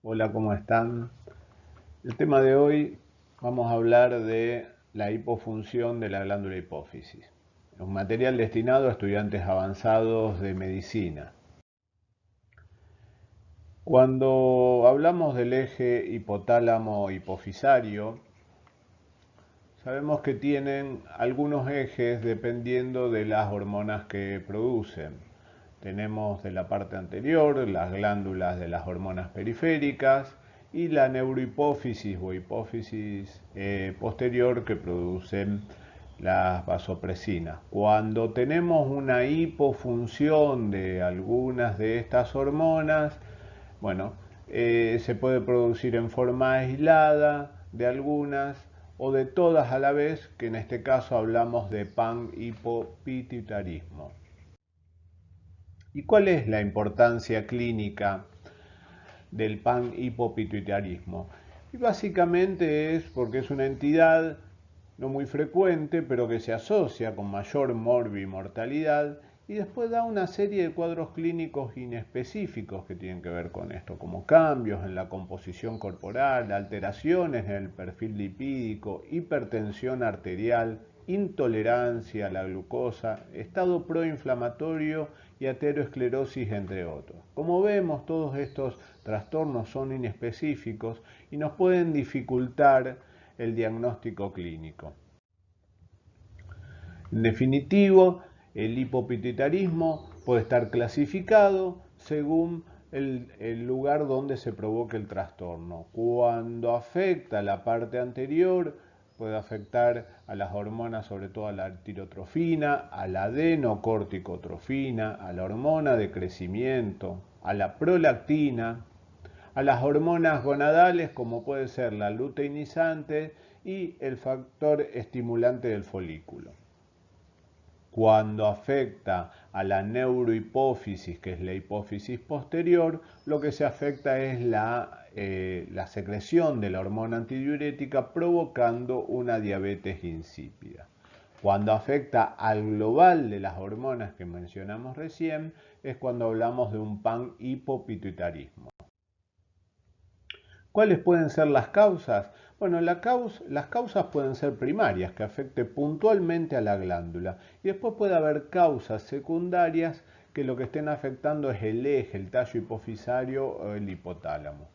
Hola, ¿cómo están? El tema de hoy vamos a hablar de la hipofunción de la glándula hipófisis. Es un material destinado a estudiantes avanzados de medicina. Cuando hablamos del eje hipotálamo hipofisario, sabemos que tienen algunos ejes dependiendo de las hormonas que producen. Tenemos de la parte anterior las glándulas de las hormonas periféricas y la neurohipófisis o hipófisis posterior que producen las vasopresinas. Cuando tenemos una hipofunción de algunas de estas hormonas, bueno, se puede producir en forma aislada de algunas o de todas a la vez, que en este caso hablamos de panhipopituitarismo. ¿Y cuál es la importancia clínica del panhipopituitarismo? Y básicamente es porque es una entidad no muy frecuente, pero que se asocia con mayor morbimortalidad y después da una serie de cuadros clínicos inespecíficos que tienen que ver con esto, como cambios en la composición corporal, alteraciones en el perfil lipídico, hipertensión arterial, intolerancia a la glucosa, estado proinflamatorio y aterosclerosis, entre otros. Como vemos, todos estos trastornos son inespecíficos y nos pueden dificultar el diagnóstico clínico. En definitivo, el hipopituitarismo puede estar clasificado según el lugar donde se provoque el trastorno. Cuando afecta la parte anterior, puede afectar a las hormonas, sobre todo a la tirotrofina, a la adenocorticotrofina, a la hormona de crecimiento, a la prolactina, a las hormonas gonadales como puede ser la luteinizante y el factor estimulante del folículo. Cuando afecta a la neurohipófisis, que es la hipófisis posterior, lo que se afecta es la secreción de la hormona antidiurética, provocando una diabetes insípida. Cuando afecta al global de las hormonas que mencionamos recién, es cuando hablamos de un panhipopituitarismo. ¿Cuáles pueden ser las causas? Bueno, las causas pueden ser primarias, que afecte puntualmente a la glándula, y después puede haber causas secundarias que lo que estén afectando es el eje, el tallo hipofisario o el hipotálamo.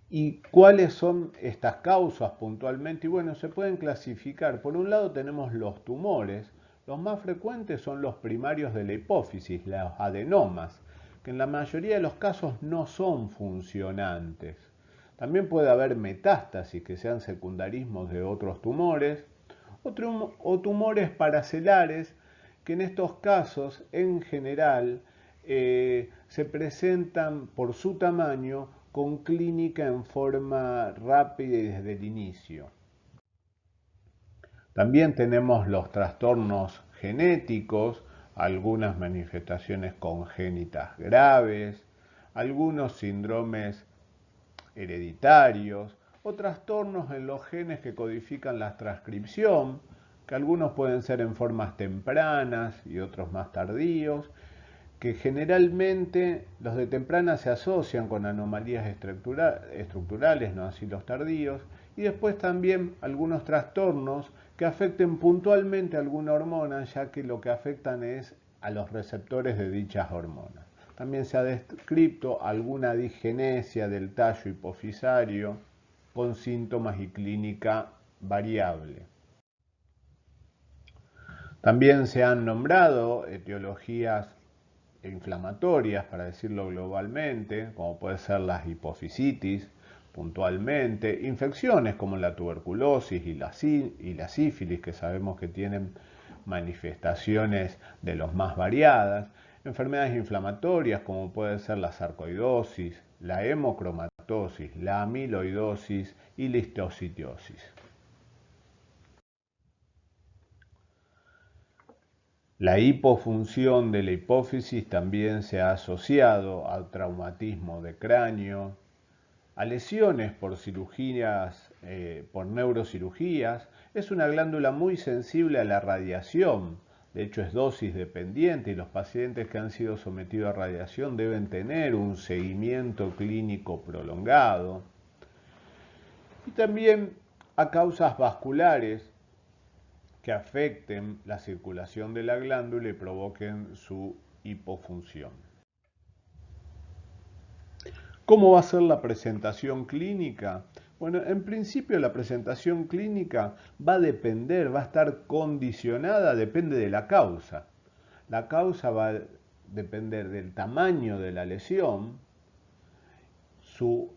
¿Y cuáles son estas causas puntualmente? Y bueno, se pueden clasificar. Por un lado tenemos los tumores. Los más frecuentes son los primarios de la hipófisis, los adenomas, que en la mayoría de los casos no son funcionantes. También puede haber metástasis, que sean secundarismos de otros tumores, o tumores paracelares, que en estos casos en general se presentan por su tamaño con clínica en forma rápida y desde el inicio. También tenemos los trastornos genéticos, algunas manifestaciones congénitas graves, algunos síndromes hereditarios o trastornos en los genes que codifican la transcripción, que algunos pueden ser en formas tempranas y otros más tardíos, que generalmente los de temprana se asocian con anomalías estructurales, no así los tardíos, y después también algunos trastornos que afecten puntualmente a alguna hormona, ya que lo que afectan es a los receptores de dichas hormonas. También se ha descrito alguna disgenesia del tallo hipofisario con síntomas y clínica variable. También se han nombrado etiologías inflamatorias, para decirlo globalmente, como puede ser la hipofisitis, puntualmente, infecciones como la tuberculosis y la sífilis, que sabemos que tienen manifestaciones de los más variadas, enfermedades inflamatorias como puede ser la sarcoidosis, la hemocromatosis, la amiloidosis y la histocitosis. La hipofunción de la hipófisis también se ha asociado al traumatismo de cráneo, a lesiones por cirugías, por neurocirugías. Es una glándula muy sensible a la radiación, de hecho es dosis dependiente y los pacientes que han sido sometidos a radiación deben tener un seguimiento clínico prolongado. Y también a causas vasculares que afecten la circulación de la glándula y provoquen su hipofunción. ¿Cómo va a ser la presentación clínica? Bueno, en principio la presentación clínica va a depender, va a estar condicionada, depende de la causa. La causa va a depender del tamaño de la lesión,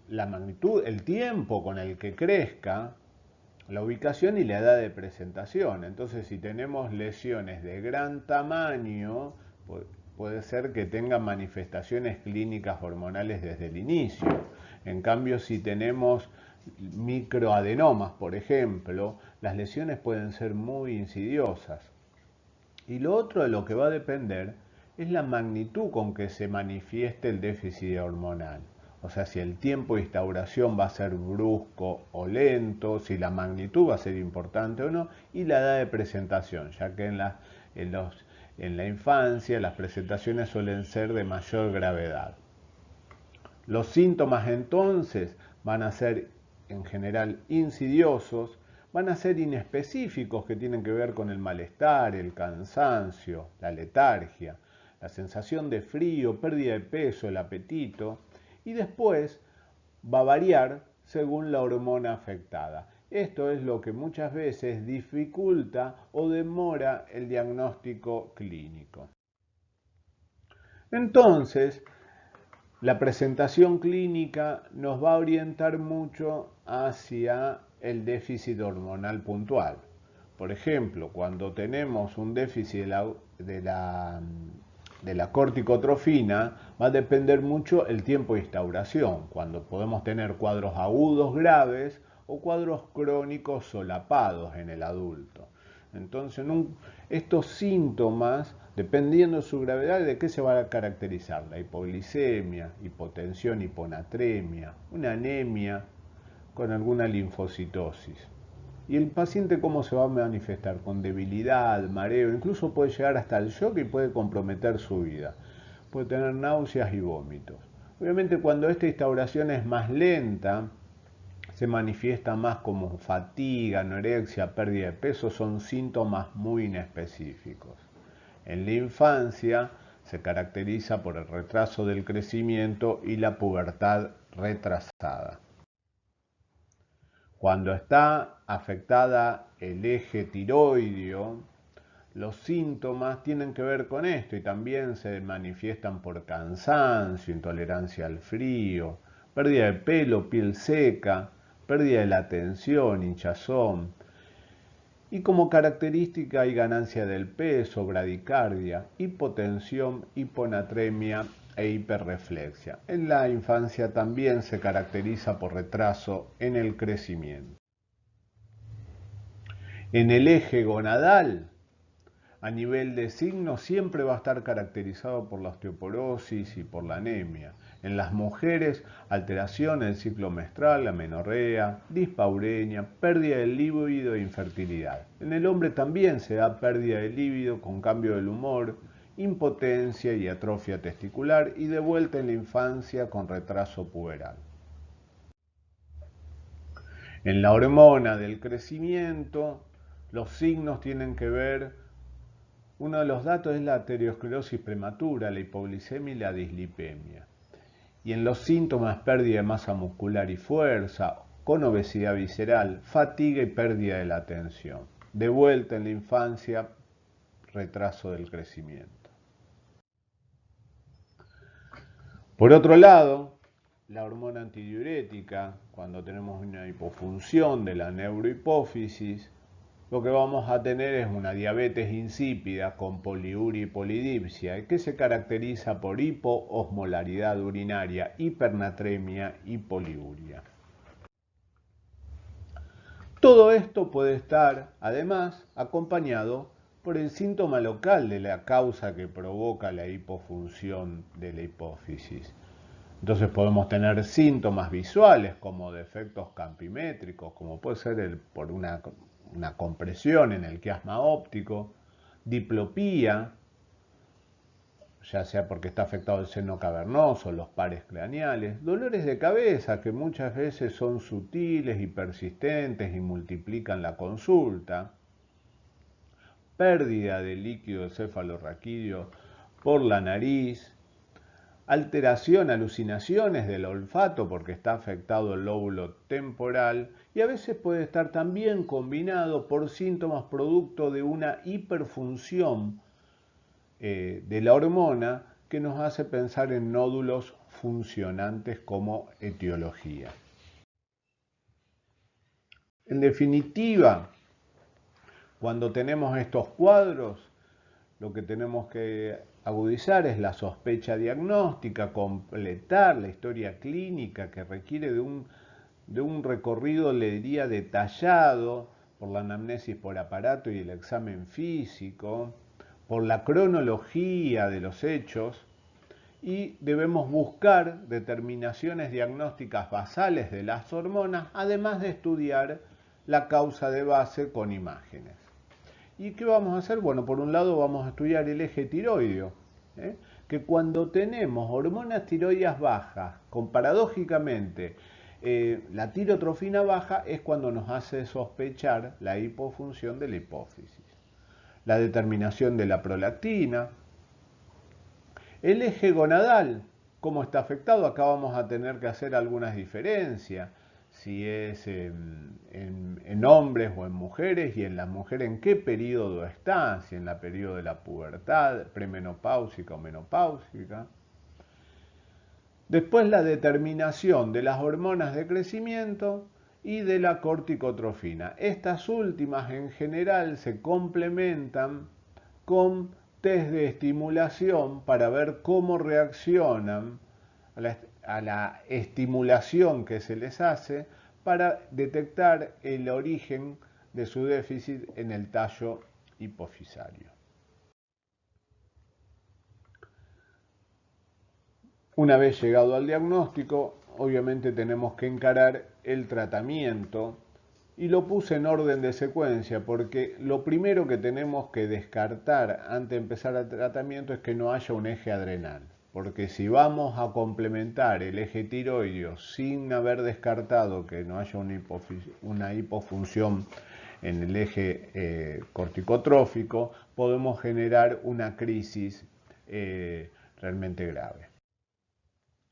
la magnitud, el tiempo con el que crezca, la ubicación y la edad de presentación. Entonces, si tenemos lesiones de gran tamaño, puede ser que tengan manifestaciones clínicas hormonales desde el inicio. En cambio, si tenemos microadenomas, por ejemplo, las lesiones pueden ser muy insidiosas. Y lo otro de lo que va a depender es la magnitud con que se manifieste el déficit hormonal. O sea, si el tiempo de instauración va a ser brusco o lento, si la magnitud va a ser importante o no, y la edad de presentación, ya que en la infancia las presentaciones suelen ser de mayor gravedad. Los síntomas entonces van a ser en general insidiosos, van a ser inespecíficos que tienen que ver con el malestar, el cansancio, la letargia, la sensación de frío, pérdida de peso, el apetito, y después va a variar según la hormona afectada. Esto es lo que muchas veces dificulta o demora el diagnóstico clínico. Entonces, la presentación clínica nos va a orientar mucho hacia el déficit hormonal puntual. Por ejemplo, cuando tenemos un déficit de la corticotrofina, va a depender mucho el tiempo de instauración, cuando podemos tener cuadros agudos graves o cuadros crónicos solapados en el adulto. Entonces, estos síntomas, dependiendo de su gravedad, ¿de qué se va a caracterizar? La hipoglicemia, hipotensión, hiponatremia, una anemia con alguna linfocitosis. ¿Y el paciente cómo se va a manifestar? Con debilidad, mareo, incluso puede llegar hasta el shock y puede comprometer su vida. Puede tener náuseas y vómitos. Obviamente cuando esta instauración es más lenta, se manifiesta más como fatiga, anorexia, pérdida de peso, son síntomas muy inespecíficos. En la infancia se caracteriza por el retraso del crecimiento y la pubertad retrasada. Cuando está afectada el eje tiroideo, los síntomas tienen que ver con esto y también se manifiestan por cansancio, intolerancia al frío, pérdida de pelo, piel seca, pérdida de la atención, hinchazón. Y como característica hay ganancia del peso, bradicardia, hipotensión, hiponatremia e hiperreflexia. En la infancia también se caracteriza por retraso en el crecimiento. En el eje gonadal, a nivel de signos, siempre va a estar caracterizado por la osteoporosis y por la anemia. En las mujeres, alteración del ciclo menstrual, amenorrea, dispaurenia, pérdida del líbido e infertilidad. En el hombre también se da pérdida de líbido con cambio del humor, impotencia y atrofia testicular y de vuelta en la infancia con retraso puberal. En la hormona del crecimiento, los signos tienen que ver. Uno de los datos es la arteriosclerosis prematura, la hipoglicemia y la dislipemia. Y en los síntomas, pérdida de masa muscular y fuerza, con obesidad visceral, fatiga y pérdida de la atención. De vuelta en la infancia, retraso del crecimiento. Por otro lado, la hormona antidiurética, cuando tenemos una hipofunción de la neurohipófisis, lo que vamos a tener es una diabetes insípida con poliuria y polidipsia, que se caracteriza por hipoosmolaridad urinaria, hipernatremia y poliuria. Todo esto puede estar, además, acompañado por el síntoma local de la causa que provoca la hipofunción de la hipófisis. Entonces podemos tener síntomas visuales como defectos campimétricos, como puede ser por una compresión en el quiasma óptico. diplopía, ya sea porque está afectado el seno cavernoso, los pares craneales, dolores de cabeza que muchas veces son sutiles y persistentes y multiplican la consulta, pérdida de líquido cefalorraquídeo por la nariz, alteración, alucinaciones del olfato porque está afectado el lóbulo temporal y a veces puede estar también combinado por síntomas producto de una hiperfunción de la hormona que nos hace pensar en nódulos funcionantes como etiología. En definitiva, cuando tenemos estos cuadros, lo que tenemos que agudizar es la sospecha diagnóstica, completar la historia clínica que requiere de un recorrido, le diría, detallado por la anamnesis por aparato y el examen físico, por la cronología de los hechos, y debemos buscar determinaciones diagnósticas basales de las hormonas, además de estudiar la causa de base con imágenes. ¿Y qué vamos a hacer? Bueno, por un lado vamos a estudiar el eje tiroideo, que cuando tenemos hormonas tiroideas bajas, paradójicamente la tirotrofina baja es cuando nos hace sospechar la hipofunción de la hipófisis. La determinación de la prolactina. El eje gonadal, ¿cómo está afectado? Acá vamos a tener que hacer algunas diferencias, si es en hombres o en mujeres, y en las mujeres en qué periodo está, si en la periodo de la pubertad, premenopáusica o menopáusica. Después la determinación de las hormonas de crecimiento y de la corticotrofina. Estas últimas en general se complementan con test de estimulación para ver cómo reaccionan a la estimulación que se les hace para detectar el origen de su déficit en el tallo hipofisario. Una vez llegado al diagnóstico, obviamente tenemos que encarar el tratamiento y lo puse en orden de secuencia porque lo primero que tenemos que descartar antes de empezar el tratamiento es que no haya un eje adrenal. Porque si vamos a complementar el eje tiroideo sin haber descartado que no haya una hipofunción en el eje corticotrófico, podemos generar una crisis realmente grave.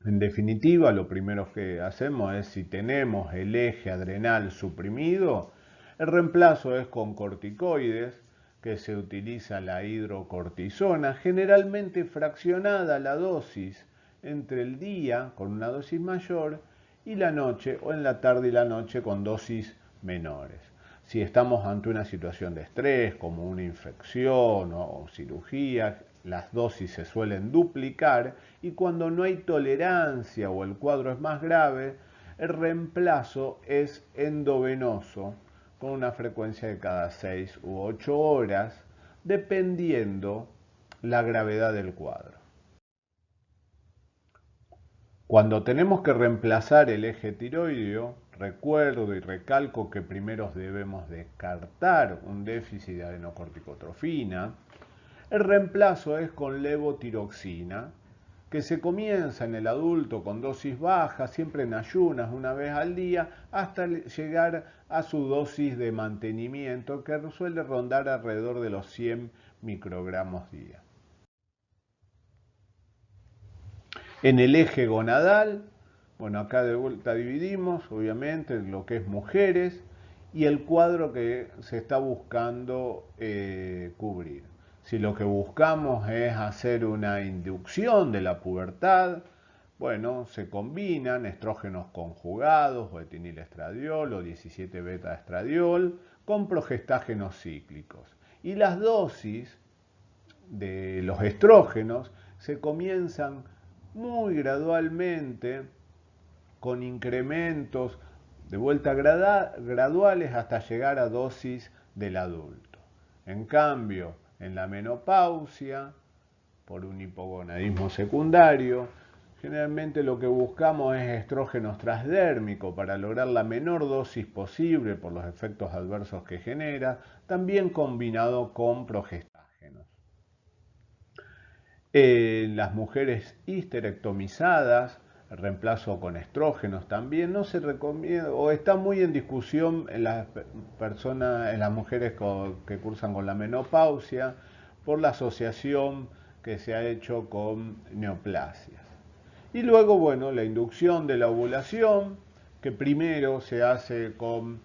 En definitiva, lo primero que hacemos es, si tenemos el eje adrenal suprimido, el reemplazo es con corticoides, que se utiliza la hidrocortisona, generalmente fraccionada la dosis entre el día con una dosis mayor y la noche, o en la tarde y la noche con dosis menores. Si estamos ante una situación de estrés, como una infección o cirugía, las dosis se suelen duplicar y cuando no hay tolerancia o el cuadro es más grave, el reemplazo es endovenoso con una frecuencia de cada 6 u 8 horas, dependiendo la gravedad del cuadro. Cuando tenemos que reemplazar el eje tiroideo, recuerdo y recalco que primero debemos descartar un déficit de adenocorticotrofina. El reemplazo es con levotiroxina, que se comienza en el adulto con dosis bajas, siempre en ayunas, una vez al día, hasta llegar a su dosis de mantenimiento, que suele rondar alrededor de los 100 microgramos día. En el eje gonadal, bueno, acá de vuelta dividimos, obviamente, lo que es mujeres y el cuadro que se está buscando cubrir. Si lo que buscamos es hacer una inducción de la pubertad, bueno, se combinan estrógenos conjugados o etinilestradiol o 17-beta-estradiol con progestágenos cíclicos. Y las dosis de los estrógenos se comienzan muy gradualmente con incrementos de vuelta graduales hasta llegar a dosis del adulto. En cambio, en la menopausia, por un hipogonadismo secundario, generalmente lo que buscamos es estrógenos transdérmicos para lograr la menor dosis posible por los efectos adversos que genera, también combinado con progestágenos. Las mujeres histerectomizadas, reemplazo con estrógenos también, no se recomienda o está muy en discusión en las personas, en las mujeres que cursan con la menopausia por la asociación que se ha hecho con neoplasias. Y luego, bueno, la inducción de la ovulación, que primero se hace con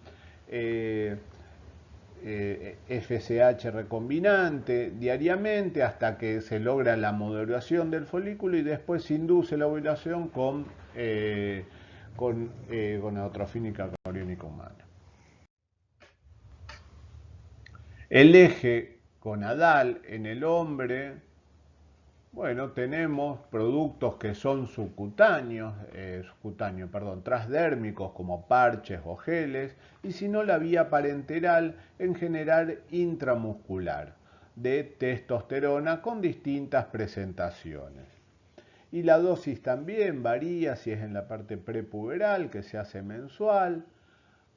FSH recombinante diariamente hasta que se logra la modulación del folículo y después se induce la ovulación con gonadotrofínica coriónica humana. El eje gonadal en el hombre, bueno, tenemos productos que son transdérmicos como parches o geles, y si no la vía parenteral en general intramuscular de testosterona con distintas presentaciones. Y la dosis también varía si es en la parte prepuberal, que se hace mensual,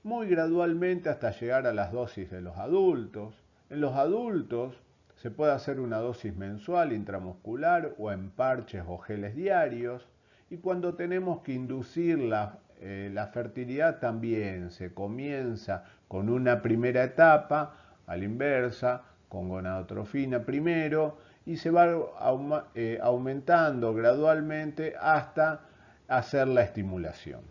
muy gradualmente hasta llegar a las dosis de los adultos. En los adultos se puede hacer una dosis mensual intramuscular o en parches o geles diarios. Y cuando tenemos que inducir la fertilidad también se comienza con una primera etapa, a la inversa, con gonadotrofina primero, y se va aumentando gradualmente hasta hacer la estimulación.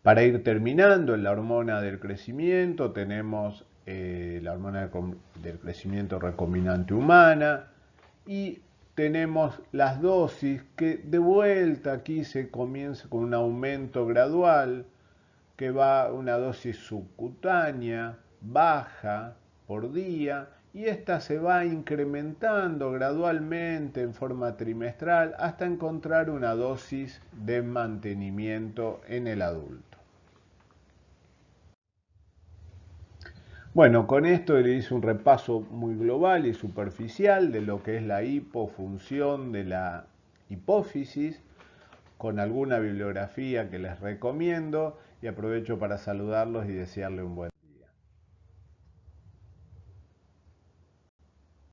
Para ir terminando, en la hormona del crecimiento tenemos la hormona del crecimiento recombinante humana y tenemos las dosis que de vuelta aquí se comienza con un aumento gradual que va a una dosis subcutánea baja por día y esta se va incrementando gradualmente en forma trimestral hasta encontrar una dosis de mantenimiento en el adulto. Bueno, con esto le hice un repaso muy global y superficial de lo que es la hipofunción de la hipófisis, con alguna bibliografía que les recomiendo y aprovecho para saludarlos y desearle un buen día.